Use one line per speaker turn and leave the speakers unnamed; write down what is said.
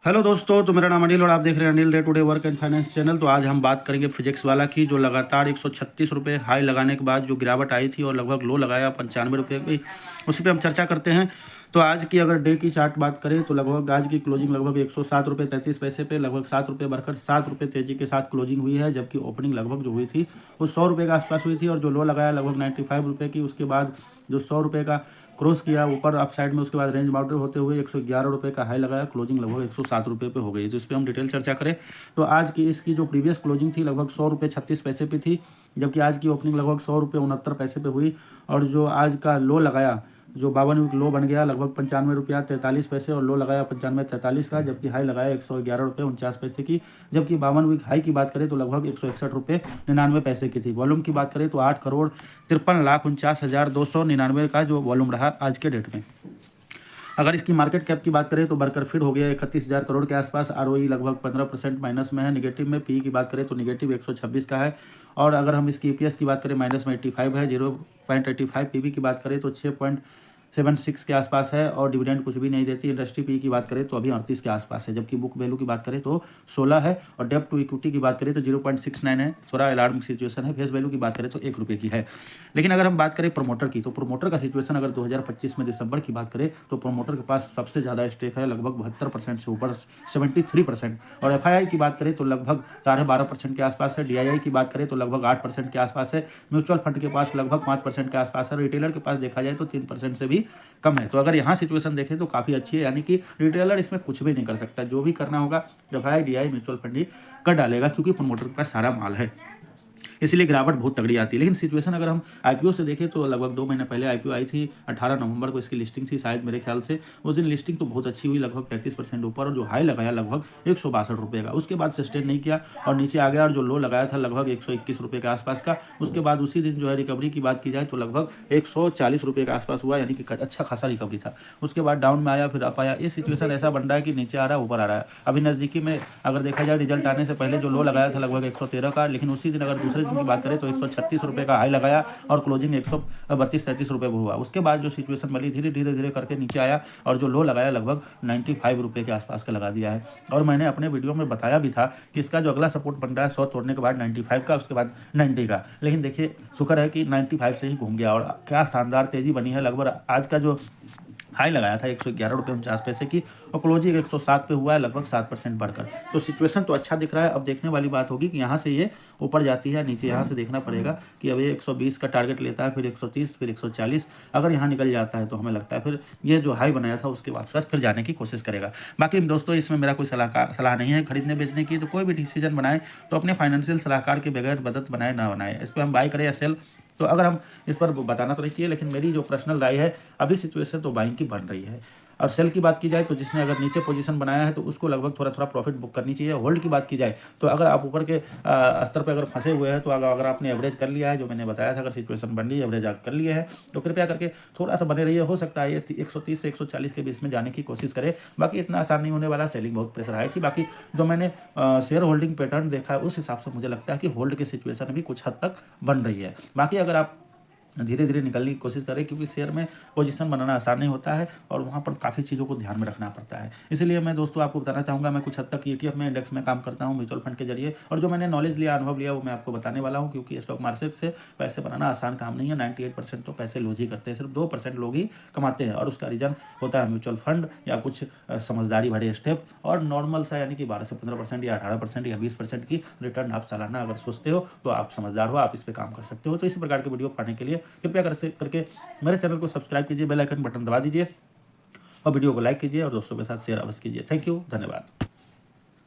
Hello दोस्तों, तो मेरा नाम अनिल और आप देख रहे हैं Anil day today work and finance channel. तो आज हम बात करेंगे फिजिक्स वाला की, जो लगातार 136 रुपये हाई लगाने के बाद जो गिरावट आई थी और लगभग लो लगाया 95 रुपये की, उसी पे हम चर्चा करते हैं। तो आज की अगर डे की चार्ट बात करें तो लगभग आज की क्लोजिंग लगभग 107 रुपये 33 पैसे पे लगभग 7 रुपये बढ़कर 7 रुपये तेजी के साथ क्लोजिंग हुई है, जबकि ओपनिंग लगभग जो हुई थी वो 100 रुपये के आसपास हुई थी और जो लो लगाया लगभग 95 रुपये की। उसके बाद जो 100 रुपये का क्रॉस किया ऊपर अप साइड में, उसके बाद रेंज बाउंड्री होते हुए 111 रुपये का हाई लगाया, क्लोजिंग लगभग 107 रुपये पे हो गई। तो इस पर हम डिटेल चर्चा करें तो आज की इसकी जो प्रीवियस क्लोजिंग थी लगभग 100 रुपये 36 पैसे पे थी, जबकि आज की ओपनिंग लगभग 100 रुपये 69 पैसे पे हुई। और जो आज का लो लगाया, जो 52 वीक लो बन गया लगभग 95 रुपया 43 पैसे और लो लगाया 95.43 का, जबकि हाई लगाया 111 रुपये 49 पैसे की। जबकि 52 वीक हाई की बात करें तो लगभग 161 रुपये 99 पैसे की थी। वॉल्यूम की बात करें तो 8,53,49,299 का जो वॉल्यूम रहा आज के डेट में। अगर इसकी मार्केट कैप की बात करें तो बढ़कर फिर हो गया 31,000 करोड़ के आसपास। आरओई लगभग 15% माइनस में है, निगेटिव में। पी की बात करें तो निगेटिव 126 का है। और अगर हम इसकी ईपीएस की बात करें माइनस में 85 है, 0.85। पीबी की बात करें तो 6.76 के आसपास है और डिविडेंड कुछ भी नहीं देती। इंडस्ट्री पी की बात करें तो अभी 38 के आसपास है, जबकि बुक वैल्यू की बात करें तो 16 है और डेप्ट टू इक्विटी की बात करें तो 0.69 है। थोड़ा अलार्मिंग सिचुएशन है। फेस वैल्यू की बात करें तो 1 रुपये की है। लेकिन अगर हम बात करें प्रमोटर की, तो प्रमोटर का सिचुएशन अगर 2025 में दिसंबर की बात करें तो प्रमोटर के पास सबसे ज़्यादा स्टेक है, लगभग 72% से ऊपर 73%। और एफआईआई की बात करें तो लगभग 12.5% के आसपास है। डीआईआई की बात करें तो लगभग 8% के आसपास है। म्यूचुअल फंड के पास लगभग 5% के आसपास है। रिटेलर के पास देखा जाए तो 3% से भी कम है। तो अगर यहाँ सिचुएशन देखें तो काफ़ी अच्छी है, यानी कि रिटेलर इसमें कुछ भी नहीं कर सकता। जो भी करना होगा एफआईआई डीआई म्यूचुअल फंड ही कर डालेगा, क्योंकि प्रमोटर के पास सारा माल है, इसलिए गिरावट बहुत तगड़ी आती है। लेकिन सिचुएशन अगर हम आईपीओ से देखें तो लगभग 2 महीने पहले आईपीओ आई थी, 18 नवंबर को इसकी लिस्टिंग थी शायद मेरे ख्याल से। उस दिन लिस्टिंग तो बहुत अच्छी हुई, लगभग 33% ऊपर, और जो हाई लगाया लगभग 162 रुपये का। उसके बाद सस्टेन नहीं किया और नीचे आ गया, और जो लो लगाया था लगभग 121 रुपये के आसपास का। उसके बाद उसी दिन जो है रिकवरी की बात की जाए तो लगभग 140 रुपये के आसपास हुआ, यानी कि अच्छा खासा रिकवरी था। उसके बाद डाउन में आया, फिर अप आया। ये सिचुएशन ऐसा बन रहा है कि नीचे आ रहा है ऊपर आ रहा है। अभी नज़दीकी में अगर देखा जाए रिजल्ट आने से पहले जो लो लगाया था लगभग 113 का, लेकिन उसी दिन अगर दूसरे दिन की बात करें तो 136 रुपये का हाई लगाया और क्लोजिंग 132-33 रुपये हुआ। उसके बाद जो सिचुएशन बनी धीरे धीरे धीरे करके नीचे आया और जो लो लगाया लगभग 95 रुपये के आसपास का लगा दिया है। और मैंने अपने वीडियो में बताया भी था कि इसका जो अगला सपोर्ट बन रहा है 100 तोड़ने के बाद 95 का, उसके बाद 90 का। लेकिन देखिए शुक्र है कि 95 से ही घूम गया और क्या शानदार तेजी बनी है। लगभग आज का जो हाई लगाया था 111 रुपये 49 पैसे की और क्लोजिंग 107 पे हुआ है, लगभग 7% बढ़कर। तो सिचुएशन तो अच्छा दिख रहा है। अब देखने वाली बात होगी कि यहाँ से ये ऊपर जाती है, नीचे यहाँ से देखना पड़ेगा कि अब ये 120 का टारगेट लेता है, फिर 130, फिर 140। अगर यहाँ निकल जाता है तो हमें लगता है फिर ये जो हाई बनाया था उसके बाद फिर जाने की कोशिश करेगा। बाकी दोस्तों इसमें मेरा कोई सलाह नहीं है खरीदने बेचने की। तो कोई भी डिसीजन बनाए तो अपने फाइनेंशियल सलाहकार के बगैर मदद बनाए ना बनाए, इस पर हम बाई करें या सेल, तो अगर हम इस पर बताना तो नहीं चाहिए। लेकिन मेरी जो पर्सनल राय है, अभी सिचुएशन तो बाइंग की बन रही है। और सेल की बात की जाए तो जिसने अगर नीचे पोजीशन बनाया है तो उसको लगभग थोड़ा थोड़ा प्रॉफिट बुक करनी चाहिए। होल्ड की बात की जाए तो अगर आप ऊपर के स्तर पर अगर फंसे हुए हैं तो अगर आपने एवरेज कर लिया है, जो मैंने बताया था, अगर सिचुएशन बन रही है एवरेज कर लिए है, तो कृपया करके थोड़ा सा बने रहिए। हो सकता है ये 130 से 140 के बीच में जाने की कोशिश करे। बाकी इतना आसान नहीं होने वाला, सेलिंग बहुत प्रेशर आएगी। बाकी जो मैंने शेयर होल्डिंग पैटर्न देखा है उस हिसाब से मुझे लगता है कि होल्ड की सिचुएशन भी कुछ हद तक बन रही है। बाकी अगर आप धीरे धीरे निकलने की कोशिश करें, क्योंकि शेयर में पोजीशन बनाना आसान नहीं होता है और वहाँ पर काफ़ी चीज़ों को ध्यान में रखना पड़ता है। इसलिए मैं दोस्तों आपको बताना चाहूँगा, मैं कुछ हद तक ETF में इंडेक्स में काम करता हूँ म्यूचुअल फंड के जरिए, और जो मैंने नॉलेज लिया, अनुभव लिया, वो मैं आपको बताने वाला हूँ। क्योंकि स्टॉक मार्केट से पैसे बनाना आसान काम नहीं है। 98% तो पैसे लूज ही करते हैं, सिर्फ 2% लोग ही कमाते हैं, और उसका रीज़न होता है म्यूचुअल फंड या कुछ समझदारी भरे स्टेप और नॉर्मल सा, यानी कि 12 से 15% या 18% या 20% की रिटर्न आप सालाना अगर सोचते हो तो आप समझदार हो, आप इस पर काम कर सकते हो। तो इसी प्रकार के वीडियो पाने के लिए कृपया करके मेरे चैनल को सब्सक्राइब कीजिए, बेल आइकन बटन दबा दीजिए और वीडियो को लाइक कीजिए और दोस्तों के साथ शेयर अवश्य कीजिए। थैंक यू, धन्यवाद।